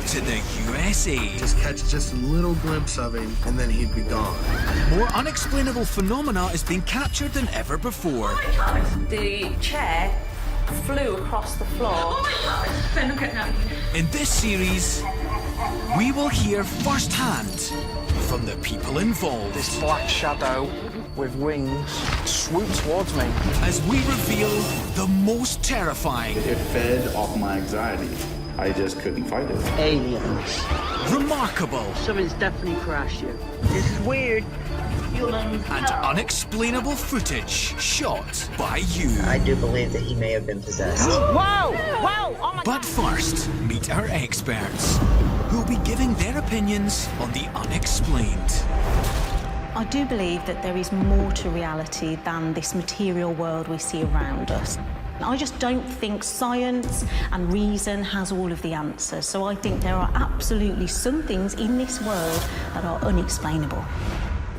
to the USA. Just catch just a little glimpse of him, and then he'd be gone. More unexplainable phenomena is being captured than ever before. Oh my God. The chair flew across the floor. Oh my God! Ben, I'm getting out of here. In this series, we will hear firsthand from the people involved. This black shadow with wings swooped towards me. As we reveal the most terrifying, It fed off my anxiety. I just couldn't fight it. Aliens. remarkable, Something's definitely crashed you. This is weird. and unexplainable footage shot by you. I do believe that he may have been possessed. Whoa! Whoa! Oh my But first, meet our experts, who'll be giving their opinions on the unexplained. I do believe that there is more to reality than this material world we see around us. I just don't think science and reason has all of the answers. So I think there are absolutely some things in this world that are unexplainable.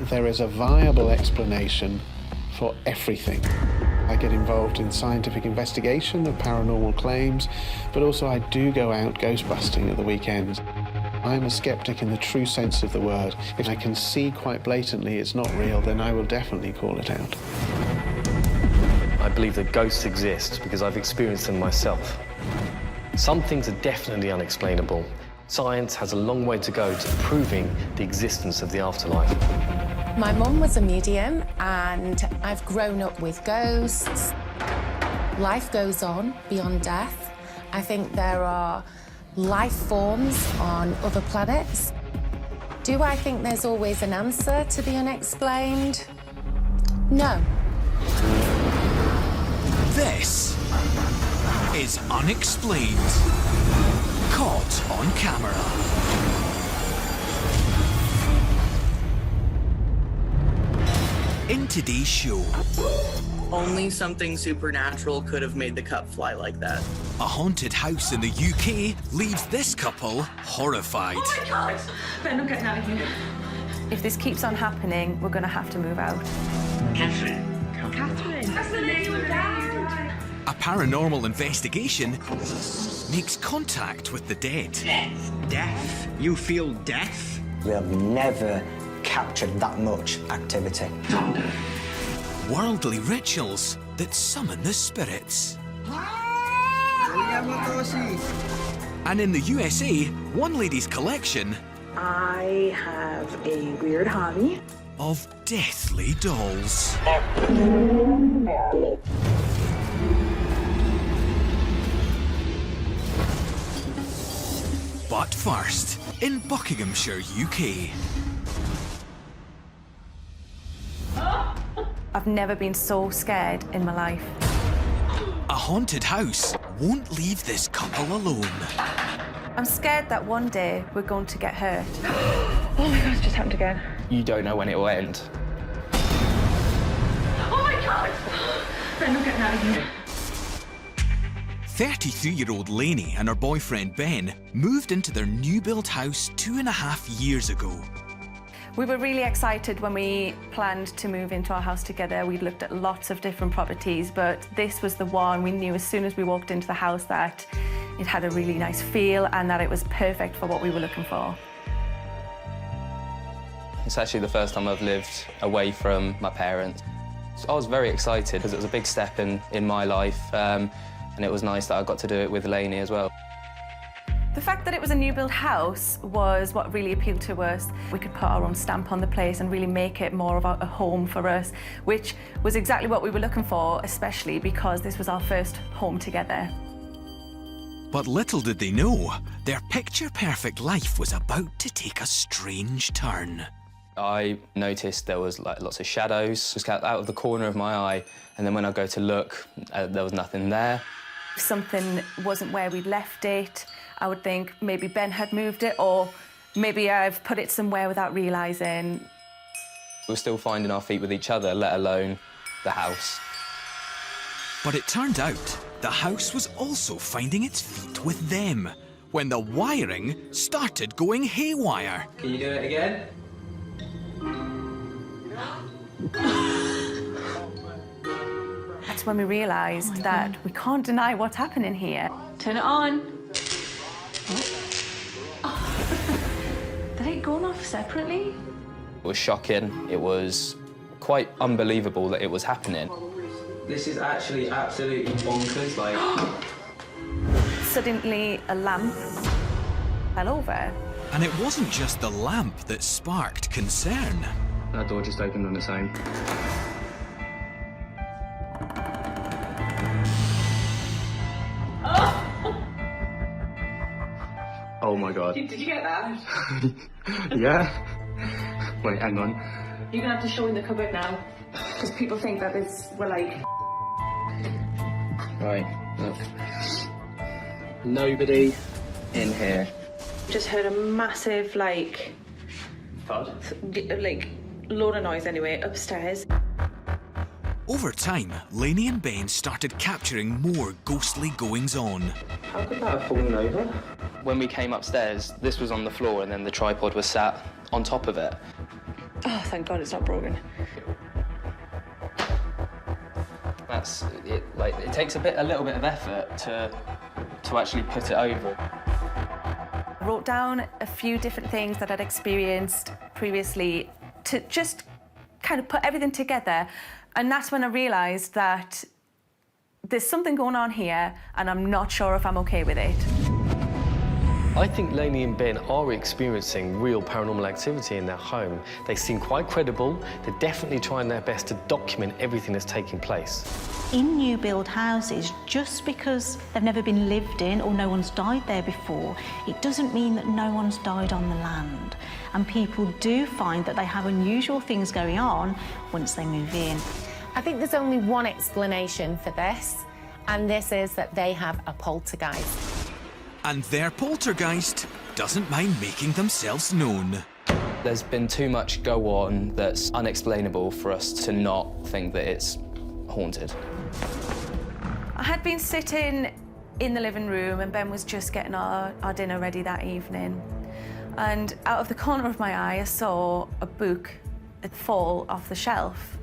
There is a viable explanation for everything. I get involved in scientific investigation of paranormal claims, but also I do go out ghost busting at the weekends. I'm a skeptic in the true sense of the word. If I can see quite blatantly it's not real, then I will definitely call it out. I believe that ghosts exist because I've experienced them myself. Some things are definitely unexplainable. Science has a long way to go to proving the existence of the afterlife. My mum was a medium, and I've grown up with ghosts. Life goes on beyond death. I think there are life forms on other planets. Do I think there's always an answer to the unexplained? No. This is Unexplained. Caught on camera. In today's show, only something supernatural could have made the cup fly like that. a haunted house in the UK leaves this couple horrified. Oh my God! Ben, I'm getting out of here. If this keeps on happening, we're going to have to move out. Catherine. That's the name of Dad. A paranormal investigation makes contact with the dead. Death? You feel death? We have never captured that much activity. Worldly rituals that summon the spirits. And in the USA, one lady's collection I have a weird hobby of deathly dolls. But first, in Buckinghamshire, UK. I've never been so scared in my life. A haunted house won't leave this couple alone. I'm scared that one day we're going to get hurt. Oh my God, it's just happened again. You don't know when it will end. Oh my God! Ben, I'm getting out of here. 33-year-old Lainey and her boyfriend Ben moved into their new-built house 2.5 years ago. We were really excited when we planned to move into our house together. We'd looked at lots of different properties, but this was the one we knew as soon as we walked into the house that it had a really nice feel and that it was perfect for what we were looking for. It's actually the first time I've lived away from my parents. I was very excited because it was a big step in my life, and it was nice that I got to do it with Lainey as well. The fact that it was a new build house was what really appealed to us. We could put our own stamp on the place and really make it more of a home for us, which was exactly what we were looking for, especially because this was our first home together. But little did they know, their picture-perfect life was about to take a strange turn. I noticed there was lots of shadows just out of the corner of my eye, and then when I go to look, there was nothing there. If something wasn't where we'd left it, I would think maybe Ben had moved it, or maybe I've put it somewhere without realising. We were still finding our feet with each other, let alone the house. But it turned out the house was also finding its feet with them when the wiring started going haywire. Can you do it again? That's when we realised that we can't deny what's happening here. Turn it on. separately? It was shocking. It was quite unbelievable that it was happening. This is actually absolutely bonkers, like... Suddenly, a lamp fell over. And it wasn't just the lamp that sparked concern. That door just opened on its own. Oh my God. Did you get that? Yeah? Wait, hang on. You're gonna have to show in the cupboard now. Because people think that we're like... Right, look. Nobody in here. Just heard a massive, like... Thud? Like, load of noise anyway, upstairs. Over time, Lainey and Ben started capturing more ghostly goings-on. How could that have fallen over? When we came upstairs, this was on the floor and then the tripod was sat on top of it. Oh, thank God it's not broken. That's it. Like, it takes a little bit of effort to actually put it over. I wrote down a few different things that I'd experienced previously to just kind of put everything together. And that's when I realised that there's something going on here and I'm not sure if I'm okay with it. I think Lainey and Ben are experiencing real paranormal activity in their home. They seem quite credible. They're definitely trying their best to document everything that's taking place. In new build houses, just because they've never been lived in or no one's died there before, it doesn't mean that no one's died on the land. And people do find that they have unusual things going on once they move in. I think there's only one explanation for this, and this is that they have a poltergeist. And their poltergeist doesn't mind making themselves known. There's been too much go on that's unexplainable for us to not think that it's haunted. I had been sitting in the living room and Ben was just getting our dinner ready that evening. And out of the corner of my eye, I saw a book fall off the shelf.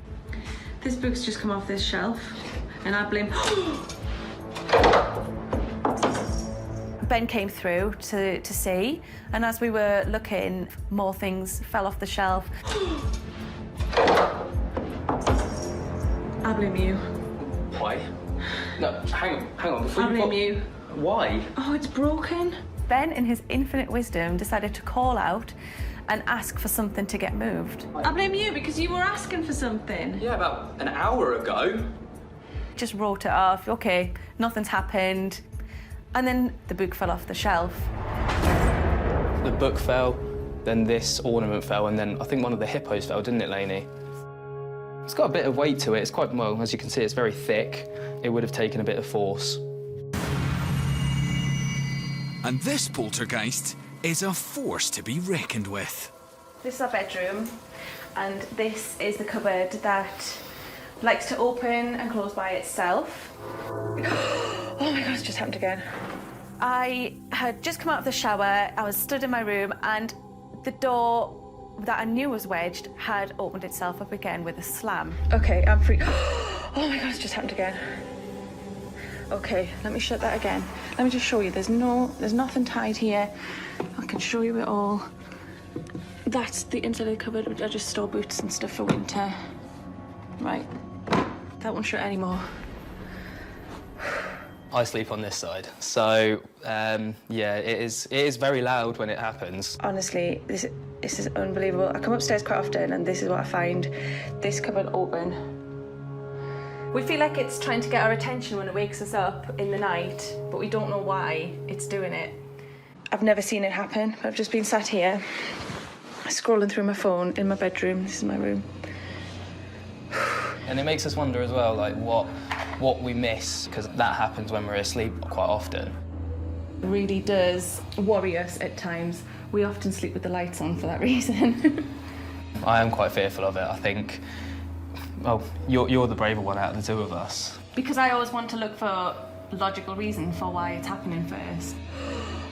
This book's just come off this shelf, and I blame... Ben came through to see, and as we were looking, more things fell off the shelf. I blame you. Why? No, hang on. Before I blame you. Why? Oh, it's broken. Ben, in his infinite wisdom, decided to call out and ask for something to get moved. I blame you because you were asking for something. Yeah, about an hour ago. Just wrote it off. Okay, nothing's happened. And then the book fell off the shelf. The book fell, then this ornament fell, and then I think one of the hippos fell, didn't it, Lainey? It's got a bit of weight to it. It's quite, well, as you can see, it's very thick. It would have taken a bit of force. And this poltergeist is a force to be reckoned with. This is our bedroom, and this is the cupboard that likes to open and close by itself. Oh my God, it's just happened again. I had just come out of the shower, I was stood in my room, and the door that I knew was wedged had opened itself up again with a slam. Okay, I'm free. Oh my God, it's just happened again. Okay, let me shut that again. Let me just show you. There's nothing tied here. I can show you it all. That's the inside of the cupboard. I just store boots and stuff for winter. Right. That won't shut anymore. I sleep on this side, so yeah, it is very loud when it happens. Honestly, this is unbelievable. I come upstairs quite often, and this is what I find: this cupboard open. We feel like it's trying to get our attention when it wakes us up in the night, but we don't know why it's doing it. I've never seen it happen. I've just been sat here, scrolling through my phone in my bedroom. This is my room. And it makes us wonder as well, like what we miss, because that happens when we're asleep quite often. It really does worry us at times. We often sleep with the lights on for that reason. I am quite fearful of it, I think. Well, you're the braver one out of the two of us. Because I always want to look for logical reason for why it's happening first.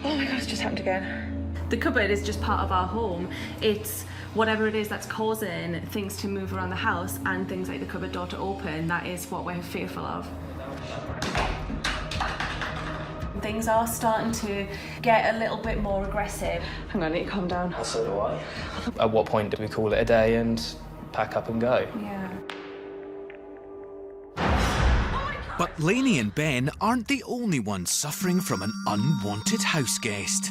Oh my God, it's just happened again. The cupboard is just part of our home. It's whatever it is that's causing things to move around the house and things like the cupboard door to open, that is what we're fearful of. Things are starting to get a little bit more aggressive. Hang on, I need to calm down. So do I. At what point do we call it a day and pack up and go? Yeah. But Lainey and Ben aren't the only ones suffering from an unwanted house guest.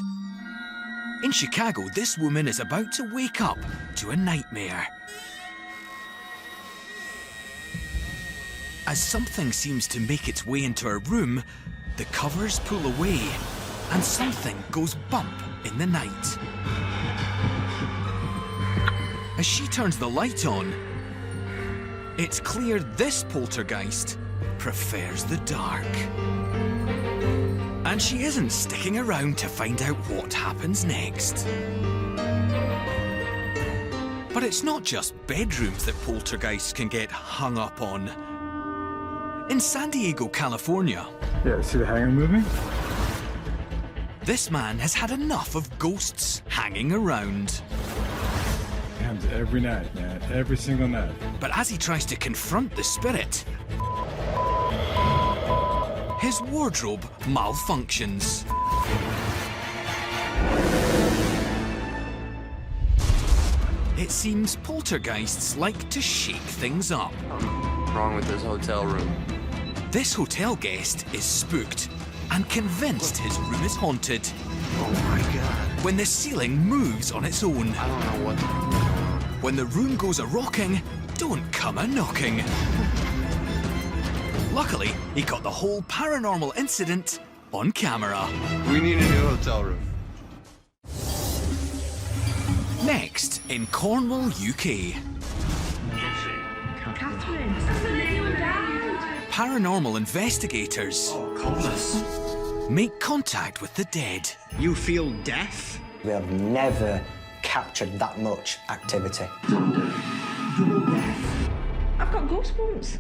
In Chicago, this woman is about to wake up to a nightmare. As something seems to make its way into her room, the covers pull away and something goes bump in the night. As she turns the light on, it's clear this poltergeist prefers the dark. And she isn't sticking around to find out what happens next. But it's not just bedrooms that poltergeists can get hung up on. In San Diego, California, yeah, see the hanger moving? This man has had enough of ghosts hanging around. It happens every night, man. Every single night. But as he tries to confront the spirit, his wardrobe malfunctions. It seems poltergeists like to shake things up. What's wrong with this hotel room? This hotel guest is spooked and convinced his room is haunted. Oh my God. When the ceiling moves on its own. I don't know what. When the room goes a-rocking, don't come a-knocking. Luckily, he got the whole paranormal incident on camera. We need a new hotel room. Next, in Cornwall, UK. Catherine. Paranormal investigators make contact with the dead. You feel death? We have never captured that much activity. I've got goosebumps.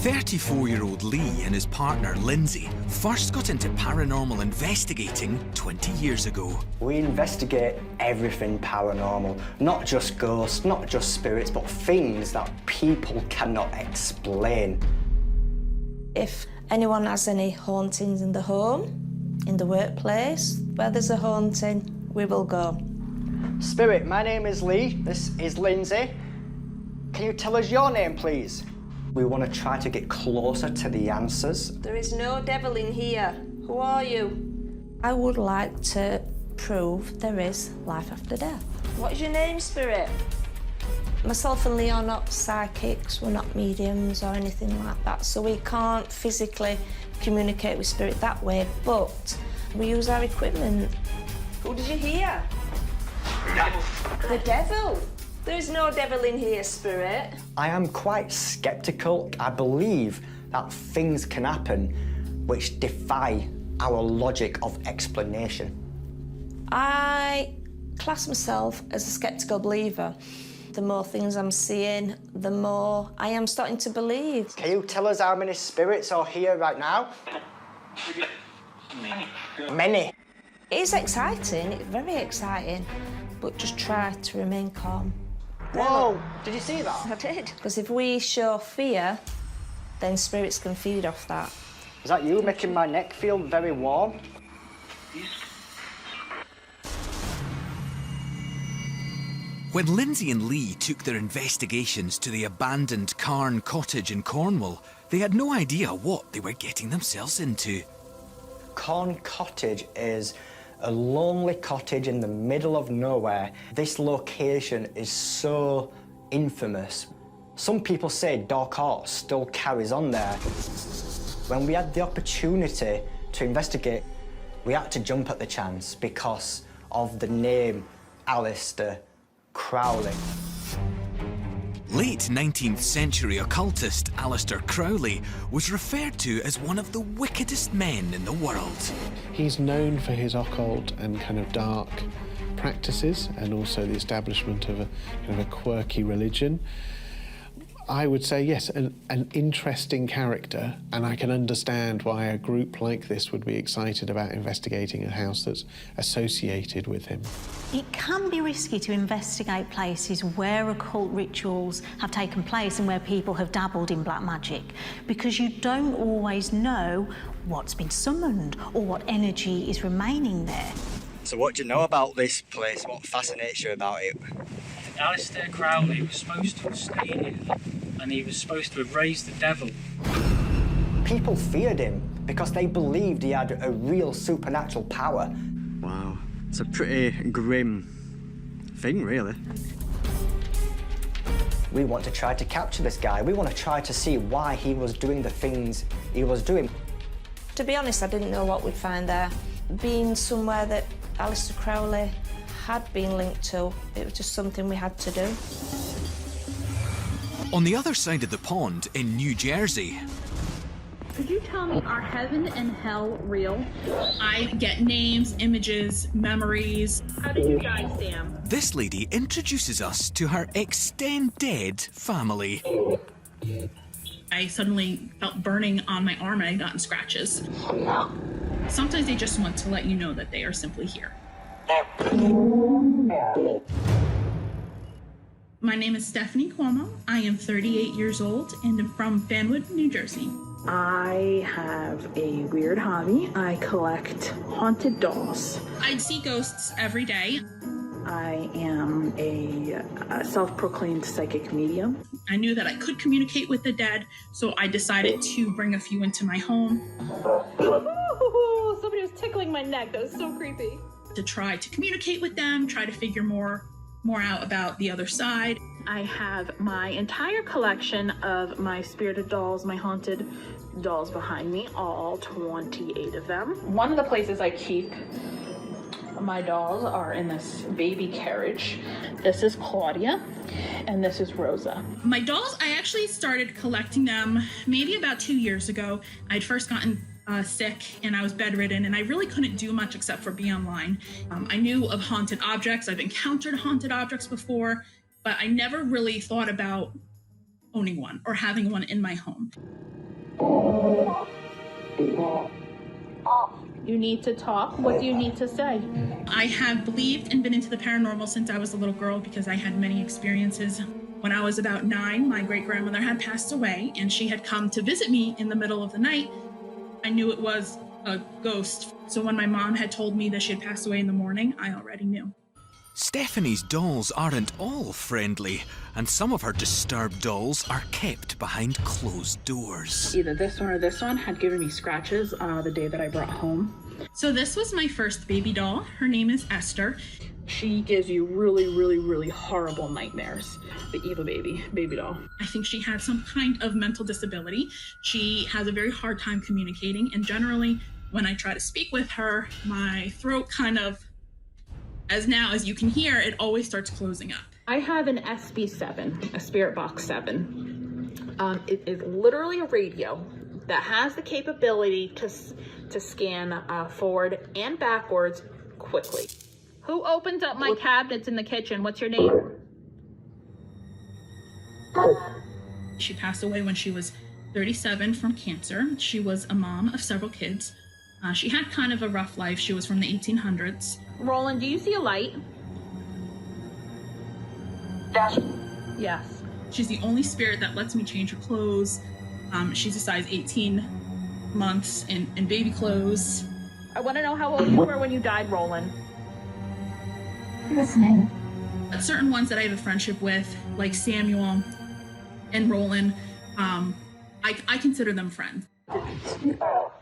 34-year-old Lee and his partner Lindsay first got into paranormal investigating 20 years ago. We investigate everything paranormal, not just ghosts, not just spirits, but things that people cannot explain. If anyone has any hauntings in the home, in the workplace, where there's a haunting, we will go. Spirit, my name is Lee, this is Lindsay. Can you tell us your name, please? We want to try to get closer to the answers. There is no devil in here. Who are you? I would like to prove there is life after death. What is your name, Spirit? Myself and Lee are not psychics, we're not mediums or anything like that, so we can't physically communicate with Spirit that way, but we use our equipment. Who did you hear? The devil. There is no devil in here, Spirit. I am quite sceptical. I believe that things can happen which defy our logic of explanation. I class myself as a sceptical believer. The more things I'm seeing, the more I am starting to believe. Can you tell us how many spirits are here right now? Many. It is exciting, it's very exciting, but just try to remain calm. Whoa, did you see that? I did. Because if we show fear, then spirits can feed off that. Is that you making my neck feel very warm? When Lindsay and Lee took their investigations to the abandoned Carne cottage in Cornwall, they had no idea what they were getting themselves into. Carne Cottage is a lonely cottage in the middle of nowhere. This location is so infamous. Some people say dark art still carries on there. When we had the opportunity to investigate, we had to jump at the chance because of the name Aleister Crowley. Late 19th century occultist Aleister Crowley was referred to as one of the wickedest men in the world. He's known for his occult and kind of dark practices and also the establishment of a kind of a quirky religion. I would say, yes, an interesting character, and I can understand why a group like this would be excited about investigating a house that's associated with him. It can be risky to investigate places where occult rituals have taken place and where people have dabbled in black magic, because you don't always know what's been summoned or what energy is remaining there. So what do you know about this place? What fascinates you about it? Aleister Crowley was supposed to have stayed here, and he was supposed to have raised the devil. People feared him because they believed he had a real supernatural power. Wow, it's a pretty grim thing, really. We want to try to capture this guy. We want to try to see why he was doing the things he was doing. To be honest, I didn't know what we'd find there. Being somewhere that Aleister Crowley had been linked to, it was just something we had to do. On the other side of the pond in New Jersey. Could you tell me, are heaven and hell real? I get names, images, memories. How did you die, Sam? This lady introduces us to her extended family. I suddenly felt burning on my arm and I'd gotten scratches. Sometimes they just want to let you know that they are simply here. My name is Stephanie Cuomo. I am 38 years old and I'm from Fanwood, New Jersey. I have a weird hobby. I collect haunted dolls. I'd see ghosts every day. I am a self-proclaimed psychic medium. I knew that I could communicate with the dead, so I decided to bring a few into my home. Ooh, somebody was tickling my neck. That was so creepy. To try to communicate with them, try to figure more out about the other side. I have my entire collection of my spirited dolls, my haunted dolls behind me, all 28 of them. One of the places I keep my dolls are in this baby carriage. This is Claudia, and this is Rosa. My dolls, I actually started collecting them maybe about 2 years ago. I'd first gotten sick and I was bedridden and I really couldn't do much except for be online. I knew of haunted objects. I've encountered haunted objects before, but I never really thought about owning one or having one in my home. You need to talk. What do you need to say? I have believed and been into the paranormal since I was a little girl because I had many experiences. When I was about 9, my great-grandmother had passed away and she had come to visit me in the middle of the night. I knew it was a ghost. So when my mom had told me that she had passed away in the morning, I already knew. Stephanie's dolls aren't all friendly, and some of her disturbed dolls are kept behind closed doors. Either this one or this one had given me scratches the day that I brought home. So this was my first baby doll. Her name is Esther. She gives you really, really, really horrible nightmares. The evil baby doll. I think she had some kind of mental disability. She has a very hard time communicating, and generally when I try to speak with her, my throat kind of, as you can hear, it always starts closing up. I have an SB7, a Spirit Box 7. It is literally a radio that has the capability to scan forward and backwards quickly. Who opens up my cabinets in the kitchen? What's your name? She passed away when she was 37 from cancer. She was a mom of several kids. She had kind of a rough life. She was from the 1800s. Roland, do you see a light? Yes. She's the only spirit that lets me change her clothes. She's a size 18 months in baby clothes. I want to know how old you were when you died, Roland. Listening. Certain ones that I have a friendship with, like Samuel and Roland, I consider them friends.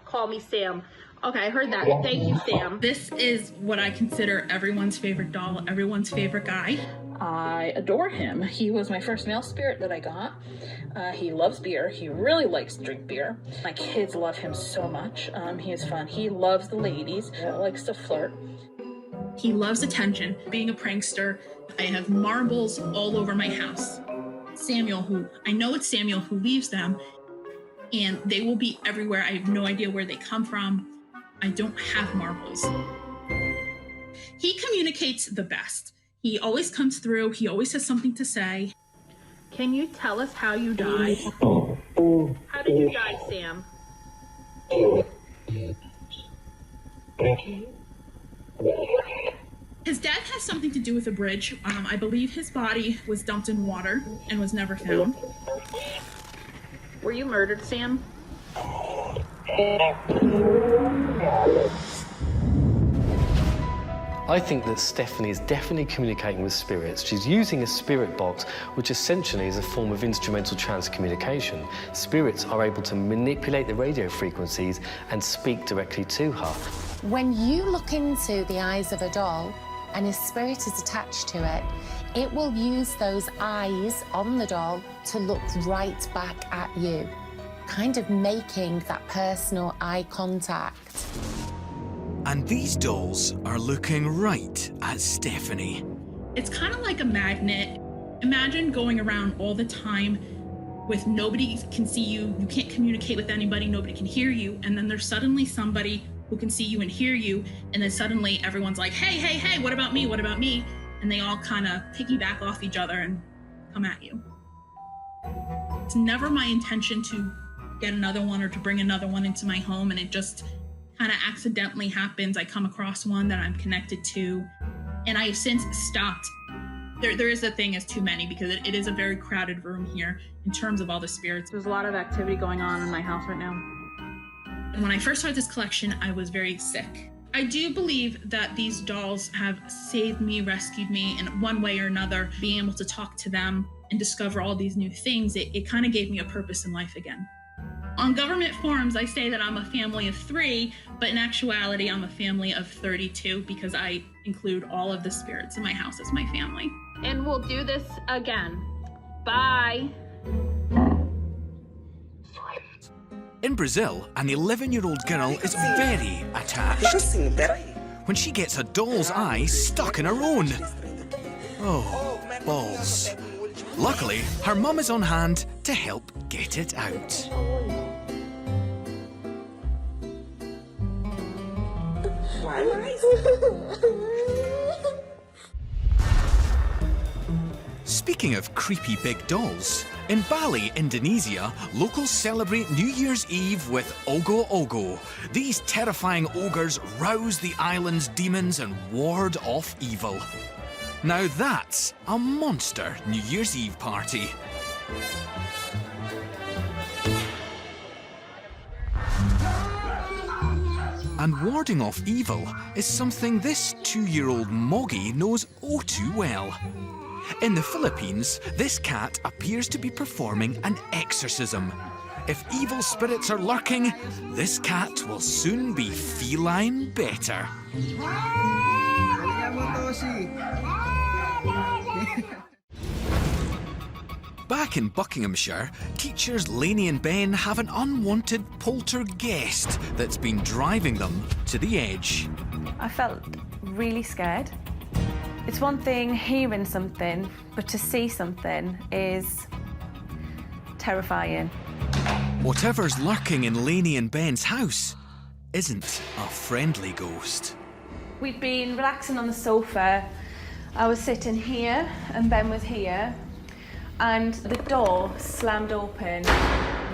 Call me Sam. Okay, I heard that. Thank you, Sam. This is what I consider everyone's favorite doll, everyone's favorite guy. I adore him. He was my first male spirit that I got. He loves beer. He really likes to drink beer. My kids love him so much. He is fun. He loves the ladies. He likes to flirt. He loves attention. Being a prankster, I have marbles all over my house. I know it's Samuel who leaves them, and they will be everywhere. I have no idea where they come from. I don't have marbles. He communicates the best. He always comes through. He always has something to say. Can you tell us how you died? How did you die, Sam? His death has something to do with a bridge. I believe his body was dumped in water and was never found. Were you murdered, Sam? I think that Stephanie is definitely communicating with spirits. She's using a spirit box, which essentially is a form of instrumental trance communication. Spirits are able to manipulate the radio frequencies and speak directly to her. When you look into the eyes of a doll and a spirit is attached to it, it will use those eyes on the doll to look right back at you, kind of making that personal eye contact. And these dolls are looking right at Stephanie. It's kind of like a magnet. Imagine going around all the time with nobody can see you, you can't communicate with anybody, nobody can hear you, and then there's suddenly somebody who can see you and hear you, and then suddenly everyone's like, hey, hey, hey, what about me, what about me? And they all kind of piggyback off each other and come at you. It's never my intention to get another one or to bring another one into my home, and it just kind of accidentally happens. I come across one that I'm connected to, and I have since stopped. There is a thing as too many, because it is a very crowded room here in terms of all the spirits. There's a lot of activity going on in my house right now. And when I first started this collection, I was very sick. I do believe that these dolls have saved me, rescued me in one way or another. Being able to talk to them and discover all these new things, it kind of gave me a purpose in life again. On government forums, I say that I'm a family of 3, but in actuality, I'm a family of 32 because I include all of the spirits in my house as my family. And we'll do this again. Bye. In Brazil, an 11-year-old girl is very attached when she gets a doll's eye stuck in her own. Oh, balls. Luckily, her mum is on hand to help get it out. Speaking of creepy big dolls, in Bali, Indonesia, locals celebrate New Year's Eve with Ogo Ogo. These terrifying ogres rouse the island's demons and ward off evil. Now that's a monster New Year's Eve party. And warding off evil is something this 2-year-old Moggy knows oh too well. In the Philippines, this cat appears to be performing an exorcism. If evil spirits are lurking, this cat will soon be feline better. Back in Buckinghamshire, teachers Lainey and Ben have an unwanted poltergeist that's been driving them to the edge. I felt really scared. It's one thing hearing something, but to see something is terrifying. Whatever's lurking in Lainey and Ben's house isn't a friendly ghost. We'd been relaxing on the sofa. I was sitting here and Ben was here, and the door slammed open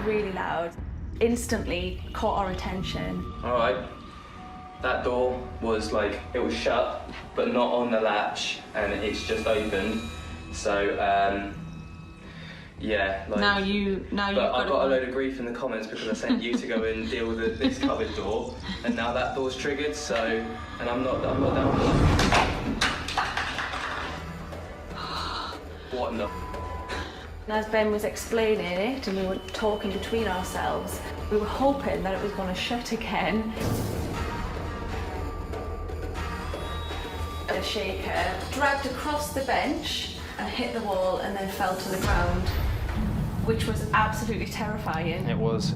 really loud. Instantly caught our attention. All right. That door was like, it was shut, but not on the latch, and it's just opened. So, yeah. Like, Now you've got a load of grief in the comments because I sent you to go and deal with this cupboard door, and now that door's triggered. So, and I'm not down. What in the? And as Ben was explaining it and we were talking between ourselves, we were hoping that it was going to shut again. A shaker dragged across the bench and hit the wall and then fell to the ground, which was absolutely terrifying. It was.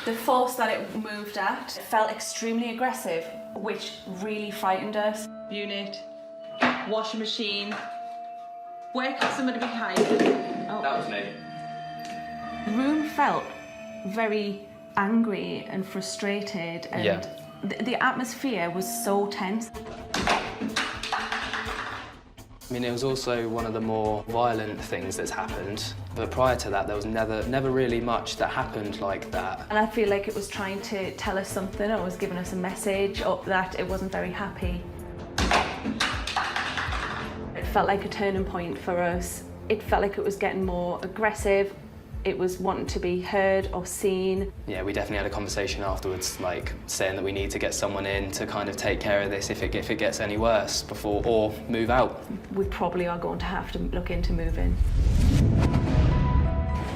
The force that it moved at felt extremely aggressive, which really frightened us. Unit, washing machine. Where could somebody be hiding? Oh. That was me. The room felt very angry and frustrated, and yeah. The atmosphere was so tense. I mean, it was also one of the more violent things that's happened. But prior to that, there was never really much that happened like that. And I feel like it was trying to tell us something, or was giving us a message, or that it wasn't very happy. It felt like a turning point for us. It felt like it was getting more aggressive. it was wanting to be heard or seen. Yeah, we definitely had a conversation afterwards, like saying that we need to get someone in to kind of take care of this if it gets any worse before, or move out. We probably are going to have to look into moving.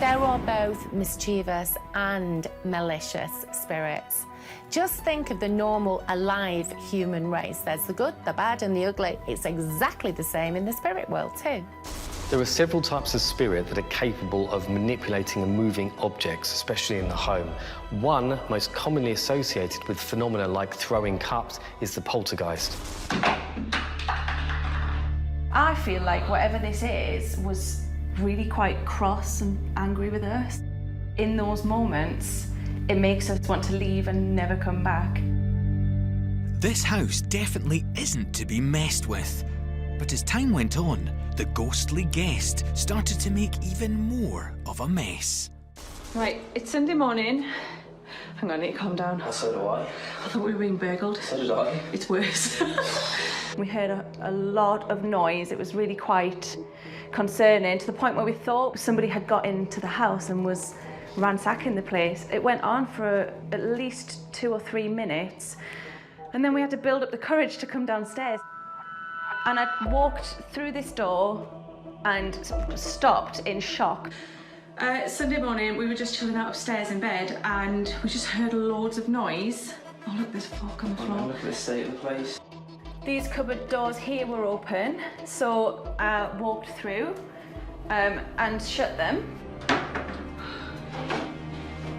There are both mischievous and malicious spirits. Just think of the normal, alive human race. There's the good, the bad, and the ugly. It's exactly the same in the spirit world, too. There are several types of spirit that are capable of manipulating and moving objects, especially in the home. One, most commonly associated with phenomena like throwing cups, is the poltergeist. I feel like whatever this is was really quite cross and angry with us. In those moments, it makes us want to leave and never come back. This house definitely isn't to be messed with. But as time went on, the ghostly guest started to make even more of a mess. Right, it's Sunday morning. Hang on, I need to calm down. Oh, so do I. I thought we were being burgled. So did I. It's worse. We heard a lot of noise. It was really quite concerning, to the point where we thought somebody had got into the house and was ransacking the place. It went on for at least 2 or 3 minutes, and then we had to build up the courage to come downstairs. And I walked through this door and stopped in shock. Sunday morning, we were just chilling out upstairs in bed, and we just heard loads of noise. Oh look, there's a fork on the floor. Look at the state of the place. These cupboard doors here were open, so I walked through and shut them.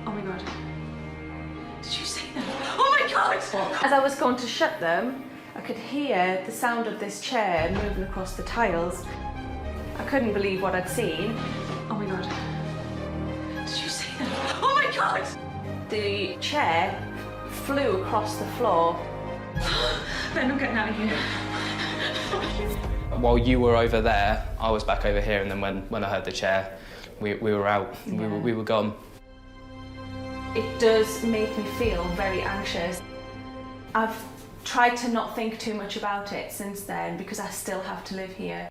Oh my God. Did you see that? Oh my God! As I was going to shut them, I could hear the sound of this chair moving across the tiles. I couldn't believe what I'd seen. Oh my God. Did you see that? Oh my God! The chair flew across the floor. Ben, I'm getting out of here. While you were over there, I was back over here, and then when I heard the chair, we were out. Yeah. We were gone. It does make me feel very anxious. I've tried to not think too much about it since then, because I still have to live here.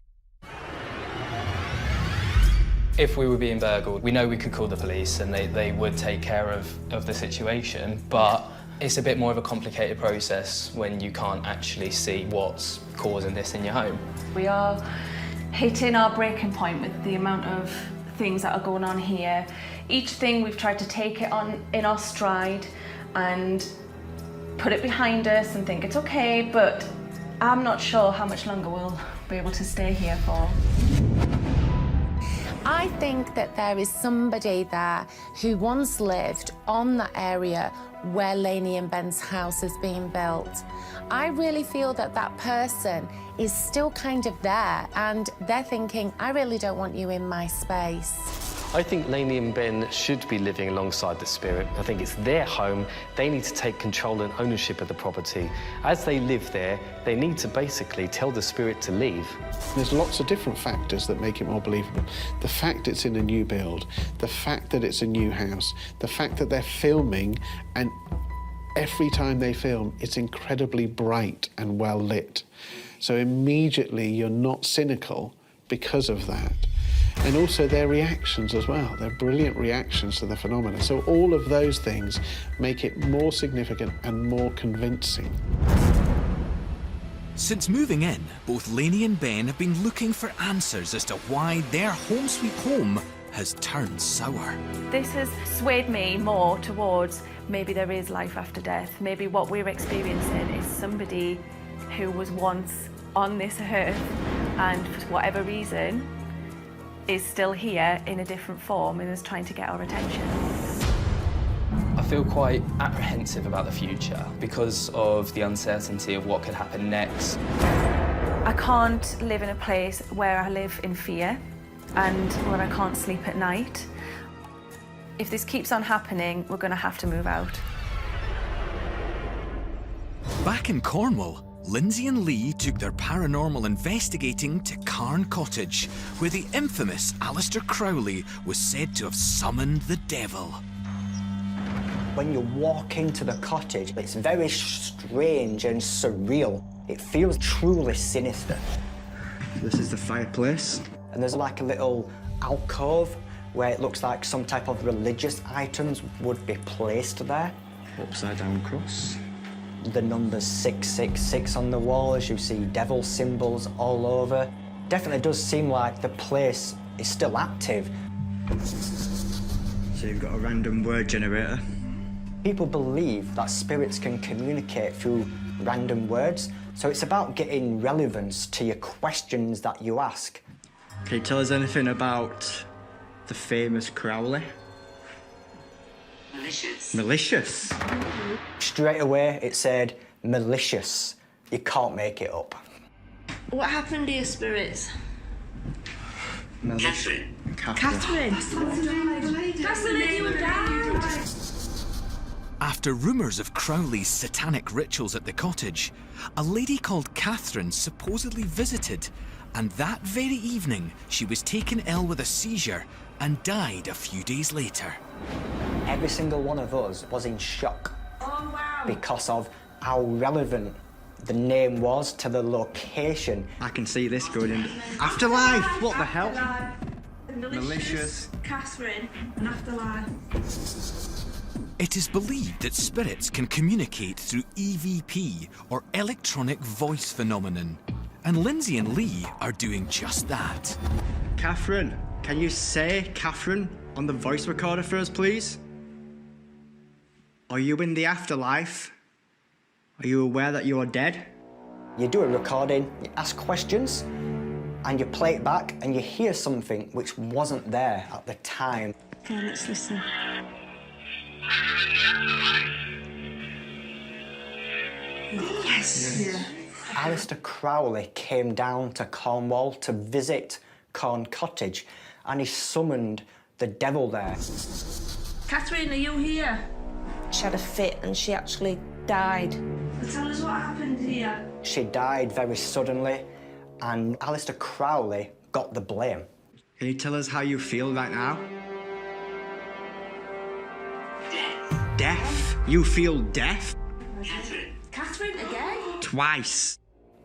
If we were being burgled, we know we could call the police and they would take care of the situation, but it's a bit more of a complicated process when you can't actually see what's causing this in your home. We are hitting our breaking point with the amount of things that are going on here. Each thing we've tried to take it on in our stride and put it behind us and think it's okay, but I'm not sure how much longer we'll be able to stay here for. I think that there is somebody there who once lived on that area where Lainey and Ben's house is being built. I really feel that that person is still kind of there, and they're thinking, I really don't want you in my space. I think Lainey and Ben should be living alongside the spirit. I think it's their home. They need to take control and ownership of the property. As they live there, they need to basically tell the spirit to leave. There's lots of different factors that make it more believable. The fact it's in a new build, the fact that it's a new house, the fact that they're filming, and every time they film, it's incredibly bright and well lit. So immediately you're not cynical because of that. And also their reactions as well. They're brilliant reactions to the phenomena. So all of those things make it more significant and more convincing. Since moving in, both Lainey and Ben have been looking for answers as to why their home sweet home has turned sour. This has swayed me more towards maybe there is life after death. Maybe what we're experiencing is somebody who was once on this earth and for whatever reason is still here in a different form and is trying to get our attention. I feel quite apprehensive about the future because of the uncertainty of what could happen next. I can't live in a place where I live in fear and where I can't sleep at night. If this keeps on happening, we're going to have to move out. Back in Cornwall, Lindsay and Lee took their paranormal investigating to Carne Cottage, where the infamous Aleister Crowley was said to have summoned the devil. When you walk into the cottage, it's very strange and surreal. It feels truly sinister. This is the fireplace. And there's like a little alcove where it looks like some type of religious items would be placed there. Upside down cross. The numbers 666 on the walls, you see devil symbols all over. Definitely does seem like the place is still active. So you've got a random word generator. People believe that spirits can communicate through random words, so it's about getting relevance to your questions that you ask. Can you tell us anything about the famous Crowley? Malicious. Malicious? Straight away it said malicious. You can't make it up. What happened to your spirits? Catherine. Catherine. That's the lady who died. After rumours of Crowley's satanic rituals at the cottage, a lady called Catherine supposedly visited, and that very evening she was taken ill with a seizure and died a few days later. Every single one of us was in shock because of how relevant the name was to the location. I can see this going in. Afterlife! What the hell? Malicious. Catherine. And afterlife. It is believed that spirits can communicate through EVP, or electronic voice phenomenon, and Lindsay and Lee are doing just that. Catherine, can you say Catherine on the voice recorder for us, please? Are you in the afterlife? Are you aware that you are dead? You do a recording, you ask questions, and you play it back, and you hear something which wasn't there at the time. Okay, let's listen. Yes. Yeah. Aleister Crowley came down to Cornwall to visit Cottage, and he summoned the devil there. Catherine, are you here? She had a fit and she actually died. Tell us what happened here. She died very suddenly, and Aleister Crowley got the blame. Can you tell us how you feel right now? Death? You feel death? Catherine again? Twice.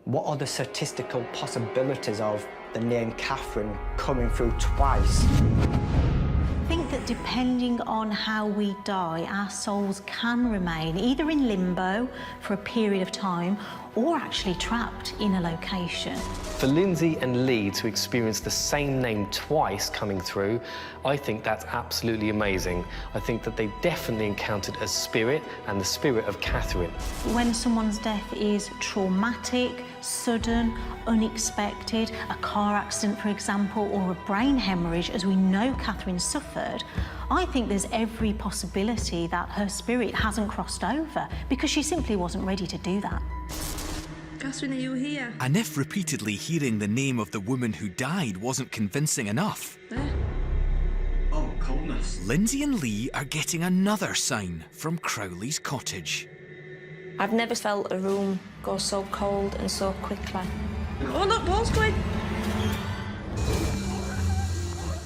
What are the statistical possibilities of the name Catherine coming through twice? I think that depending on how we die, our souls can remain either in limbo for a period of time or actually trapped in a location. For Lindsay and Lee to experience the same name twice coming through, I think that's absolutely amazing. I think that they definitely encountered a spirit and the spirit of Catherine. When someone's death is traumatic, sudden, unexpected, a car accident, for example, or a brain hemorrhage, as we know Catherine suffered, I think there's every possibility that her spirit hasn't crossed over because she simply wasn't ready to do that. Catherine, are you here? And if repeatedly hearing the name of the woman who died wasn't convincing enough, Oh, coldness. Lindsay and Lee are getting another sign from Crowley's cottage. I've never felt a room go so cold and so quickly. Oh, look, wall's going.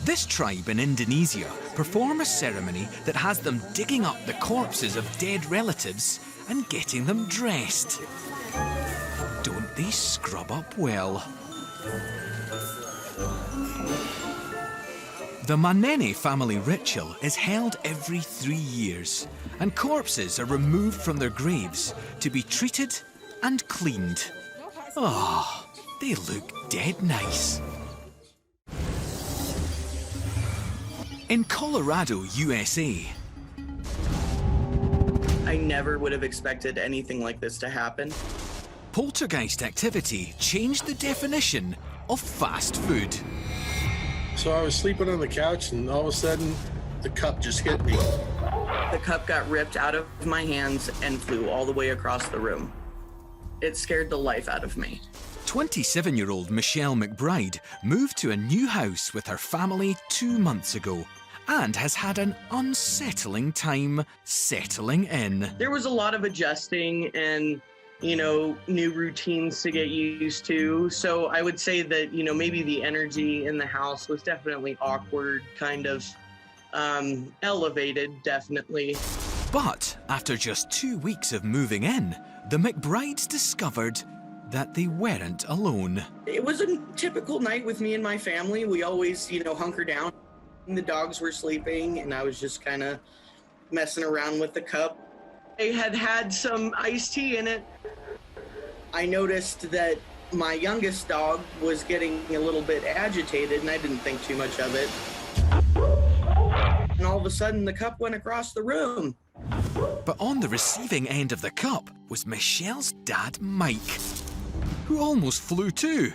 This tribe in Indonesia perform a ceremony that has them digging up the corpses of dead relatives and getting them dressed. Don't they scrub up well? The Manene family ritual is held every 3 years, and corpses are removed from their graves to be treated and cleaned. Oh, they look dead nice. In Colorado, USA, I never would have expected anything like this to happen. poltergeist activity changed the definition of fast food. So I was sleeping on the couch and all of a sudden the cup just hit me. The cup got ripped out of my hands and flew all the way across the room. It scared the life out of me. 27-year-old Michelle McBride moved to a new house with her family 2 months ago and has had an unsettling time settling in. There was a lot of adjusting and, you know, new routines to get used to. So I would say that, you know, maybe the energy in the house was definitely awkward, kind of elevated, definitely. But after just 2 weeks of moving in, the McBrides discovered that they weren't alone. It was a typical night with me and my family. We always, you know, hunker down The dogs were sleeping, and I was just kind of messing around with the cup. They had had some iced tea in it. I noticed that my youngest dog was getting a little bit agitated, and I didn't think too much of it. And all of a sudden, the cup went across the room. But on the receiving end of the cup was Michelle's dad, Mike, who almost flew too,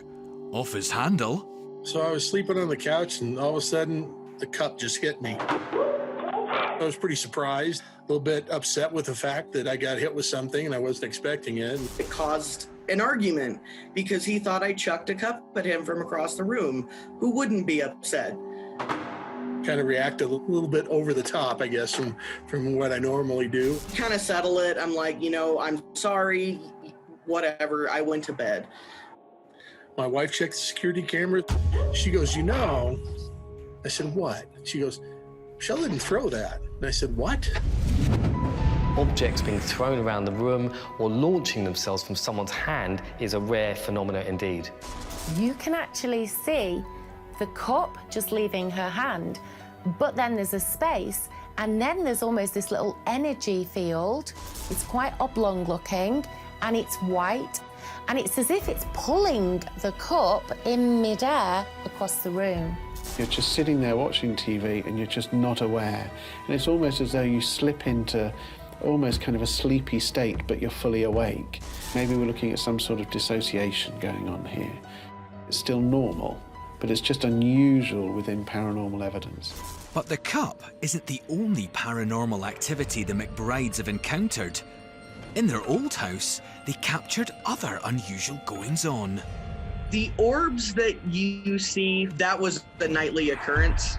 off his handle. So I was sleeping on the couch, and all of a sudden, the cup just hit me. I was pretty surprised, a little bit upset with the fact that I got hit with something and I wasn't expecting it. It caused an argument because he thought I chucked a cup at him from across the room. Who wouldn't be upset? Kind of reacted a little bit over the top, I guess, from what I normally do. Kind of settle it. I'm like, I'm sorry, whatever. I went to bed. My wife checked the security camera. She goes, I said, what? She goes, Michelle didn't throw that. And I said, what? Objects being thrown around the room or launching themselves from someone's hand is a rare phenomenon indeed. You can actually see the cup just leaving her hand, but then there's a space, and then there's almost this little energy field. It's quite oblong looking, and it's white, and it's as if it's pulling the cup in midair across the room. You're just sitting there watching TV and you're just not aware. And it's almost as though you slip into almost kind of a sleepy state, but you're fully awake. Maybe we're looking at some sort of dissociation going on here. It's still normal, but it's just unusual within paranormal evidence. But the cup isn't the only paranormal activity the McBrides have encountered. In their old house, they captured other unusual goings-on. The orbs that you see, that was the nightly occurrence.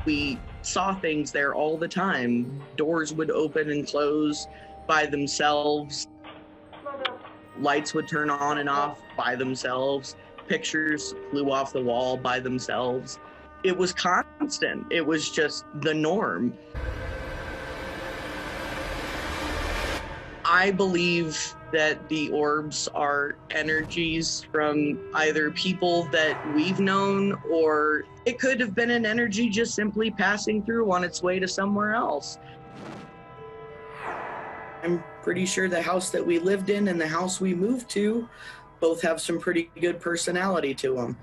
We saw things there all the time. Doors would open and close by themselves. Lights would turn on and off by themselves. Pictures flew off the wall by themselves. It was constant. It was just the norm. I believe that the orbs are energies from either people that we've known, or it could have been an energy just simply passing through on its way to somewhere else. I'm pretty sure the house that we lived in and the house we moved to both have some pretty good personality to them.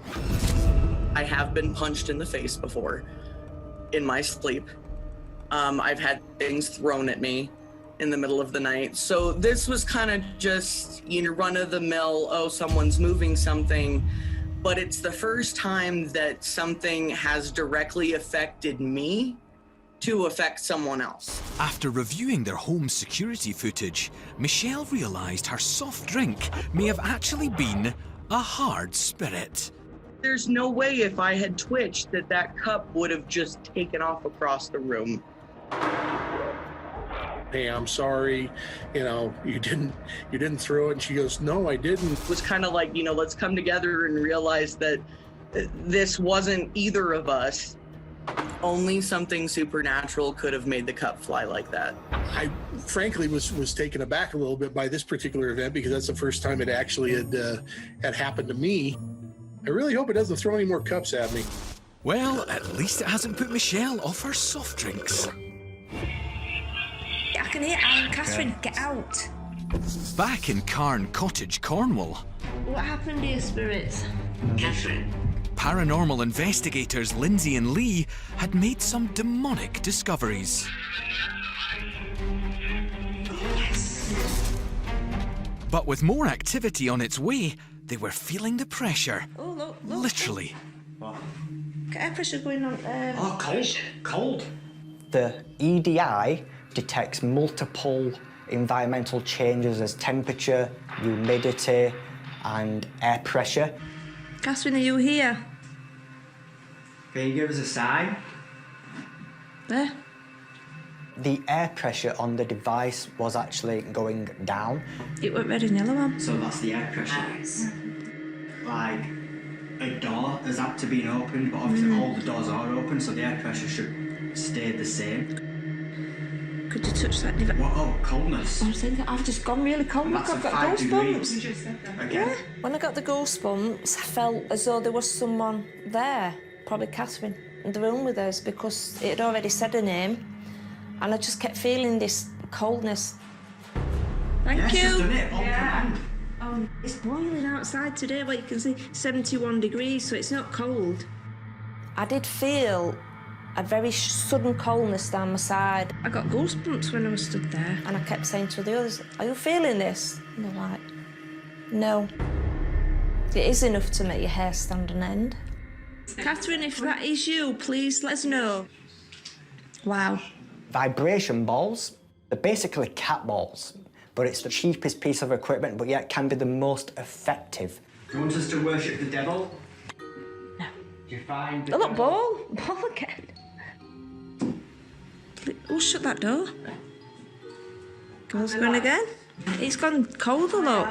I have been punched in the face before in my sleep. I've had things thrown at me in the middle of the night. So this was kind of just, run-of-the-mill, oh, someone's moving something. But it's the first time that something has directly affected me to affect someone else. After reviewing their home security footage, Michelle realised her soft drink may have actually been a hard spirit. There's no way if I had twitched that cup would have just taken off across the room. Hey, I'm sorry, you didn't throw it. And she goes, no, I didn't. It was kind of like, let's come together and realize that this wasn't either of us. Only something supernatural could have made the cup fly like that. I frankly was taken aback a little bit by this particular event because that's the first time it actually had happened to me. I really hope it doesn't throw any more cups at me. Well, at least it hasn't put Michelle off her soft drinks. I can hear Alan, Catherine, get out. Back in Carne Cottage, Cornwall. What happened to your spirits? Catherine. Paranormal investigators Lindsay and Lee had made some demonic discoveries. Yes. But with more activity on its way, they were feeling the pressure. Oh, look. Literally. What? Get air pressure going on. Oh, cold. The EDI detects multiple environmental changes as temperature, humidity, and air pressure. Catherine, are you here? Can you give us a sign? There. The air pressure on the device was actually going down. It went red and yellow on. So that's the air pressure. Like, a door has had to be opened, but obviously all the doors are open, so the air pressure should stay the same. Could you touch that device? What? Oh, coldness. I'm saying that I've just gone really cold. Look, I've got goosebumps. Again? Yeah. When I got the goosebumps, I felt as though there was someone there. Probably Catherine. the room with us because it had already said her name, and I just kept feeling this coldness. Thank Yes, you. she's done it, on command. It's boiling outside today, but you can see 71 degrees, so it's not cold. I did feel a very sudden coldness down my side. I got goosebumps when I was stood there, and I kept saying to the others, "Are you feeling this?" And they're like, "No." It is enough to make your hair stand on end. Catherine, if that is you, please let us know. Wow. Vibration balls, they're basically cat balls, but it's the cheapest piece of equipment, but yet can be the most effective. Do you want us to worship the devil? No. Do you find the Oh, look, devil? ball again. Oh, shut that door. Goes going again. It's gone colder, look.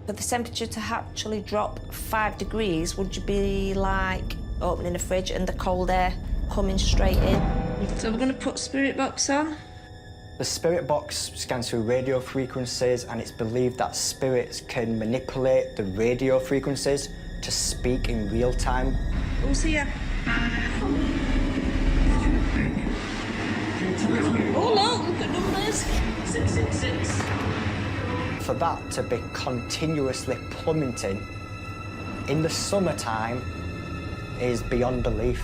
For the temperature to actually drop 5 degrees, would you be like opening a fridge and the cold air coming straight in? So we're going to put spirit box on. The spirit box scans through radio frequencies, and it's believed that spirits can manipulate the radio frequencies to speak in real time. Who's here? Oh, no, look at numbers. 666. For that to be continuously plummeting in the summertime is beyond belief.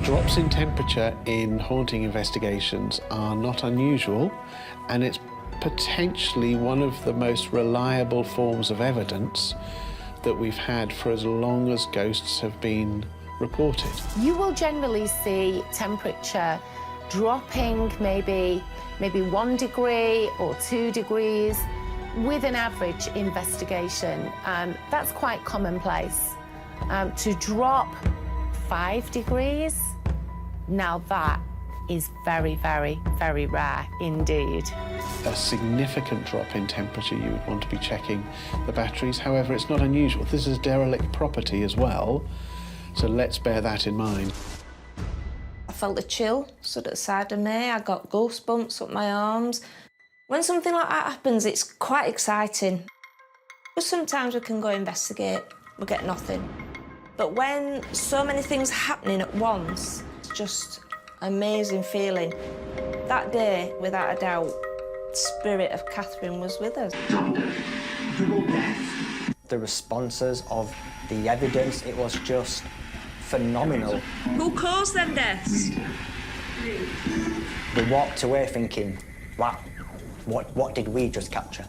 Drops in temperature in haunting investigations are not unusual, and it's potentially one of the most reliable forms of evidence that we've had for as long as ghosts have been reported. You will generally see temperature dropping maybe 1 degree or 2 degrees with an average investigation. That's quite commonplace. To drop 5 degrees, now that is very, very, very rare indeed. A significant drop in temperature, you would want to be checking the batteries. However, it's not unusual. This is derelict property as well, so let's bear that in mind. I felt a chill stood at the side of me. I got goosebumps up my arms. When something like that happens, it's quite exciting. But sometimes we can go investigate, we get nothing. But when so many things are happening at once, it's just an amazing feeling. That day, without a doubt, the spirit of Catherine was with us. The responses of the evidence, it was just phenomenal. Who caused them deaths? We walked away thinking, wow, what did we just capture?